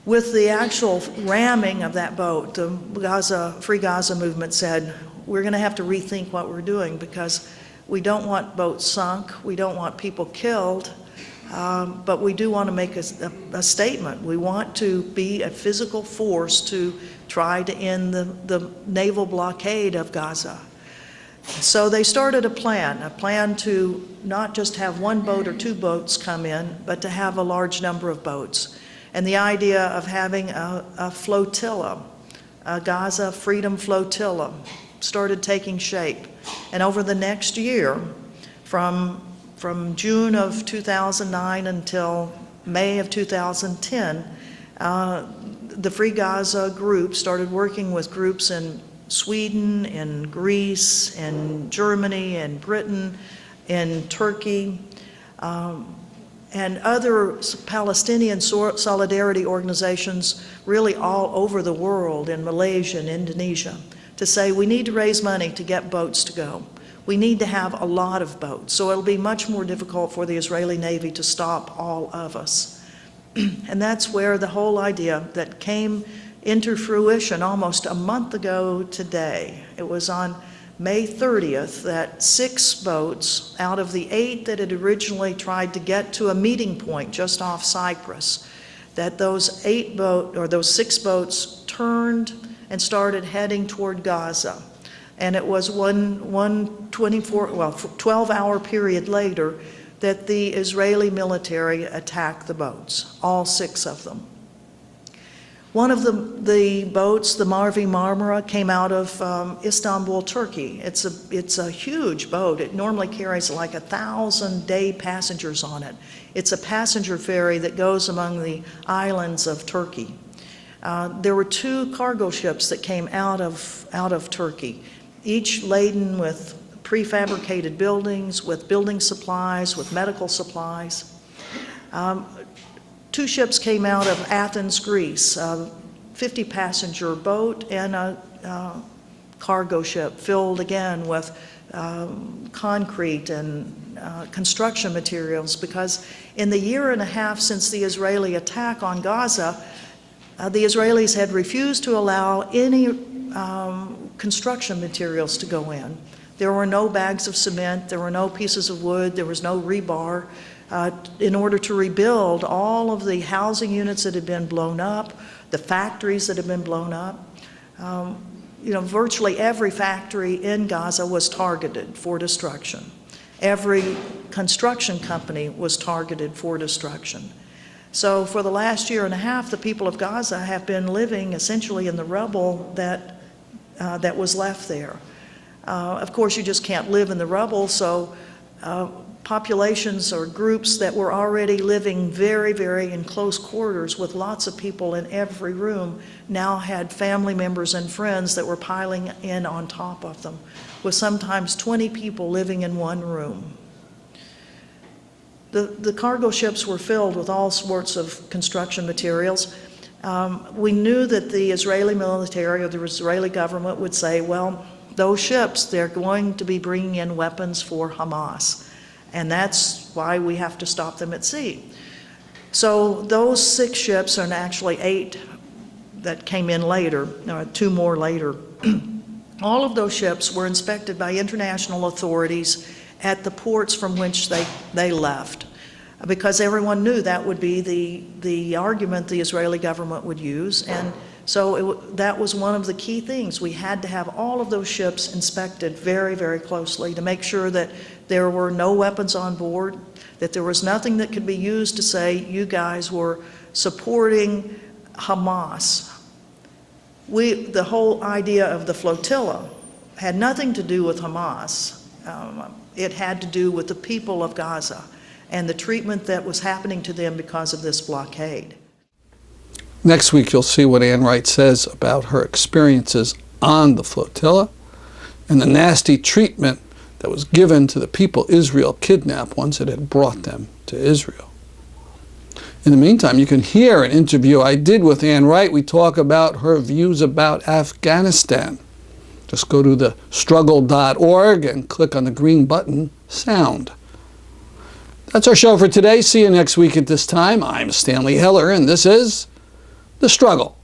With the actual ramming of that boat, the Free Gaza movement said, we're going to have to rethink what we're doing because we don't want boats sunk, we don't want people killed, but we do want to make a statement. We want to be a physical force to try to end the naval blockade of Gaza. So they started a plan to not just have one boat or two boats come in, but to have a large number of boats. And the idea of having a flotilla, a Gaza Freedom Flotilla, started taking shape. And over the next year, from June of 2009 until May of 2010, the Free Gaza group started working with groups in Sweden, in Greece, in Germany, in Britain, in Turkey, and other Palestinian solidarity organizations really all over the world, in Malaysia and Indonesia, to say we need to raise money to get boats to go. We need to have a lot of boats, so it'll be much more difficult for the Israeli Navy to stop all of us. And that's where the whole idea that came into fruition almost a month ago today. It was on May 30th that 6 boats out of the 8 that had originally tried to get to a meeting point just off Cyprus, that those 6 boats turned and started heading toward Gaza. And it was one 12-hour period later that the Israeli military attacked the boats, all 6 of them. One of the boats, the Mavi Marmara, came out of Istanbul, Turkey. It's a huge boat. It normally carries like 1,000 passengers on it. It's a passenger ferry that goes among the islands of Turkey. There were 2 cargo ships that came out of Turkey, each laden with prefabricated buildings, with building supplies, with medical supplies. 2 ships came out of Athens, Greece, a 50-passenger boat and a cargo ship filled again with concrete and construction materials, because in the year and a half since the Israeli attack on Gaza, the Israelis had refused to allow any construction materials to go in. There were no bags of cement, there were no pieces of wood, there was no rebar. In order to rebuild all of the housing units that had been blown up, the factories that had been blown up. Virtually every factory in Gaza was targeted for destruction. Every construction company was targeted for destruction. So for the last year and a half, the people of Gaza have been living essentially in the rubble that was left there. Of course, you just can't live in the rubble, so populations or groups that were already living very, very in close quarters with lots of people in every room now had family members and friends that were piling in on top of them, with sometimes 20 people living in one room. The cargo ships were filled with all sorts of construction materials. We knew that the Israeli military or the Israeli government would say, well, those ships, they're going to be bringing in weapons for Hamas. And that's why we have to stop them at sea. So those 6 ships, and actually 8 that came in later, 2 more later, all of those ships were inspected by international authorities at the ports from which they left, because everyone knew that would be the argument the Israeli government would use. And so that was one of the key things. We had to have all of those ships inspected very, very closely to make sure that there were no weapons on board, that there was nothing that could be used to say you guys were supporting Hamas. The whole idea of the flotilla had nothing to do with Hamas. It had to do with the people of Gaza and the treatment that was happening to them because of this blockade. Next week, you'll see what Ann Wright says about her experiences on the flotilla and the nasty treatment that was given to the people Israel kidnapped once it had brought them to Israel. In the meantime, you can hear an interview I did with Ann Wright. We talk about her views about Afghanistan. Just go to the struggle.org and click on the green button, Sound. That's our show for today. See you next week at this time. I'm Stanley Heller, and this is the struggle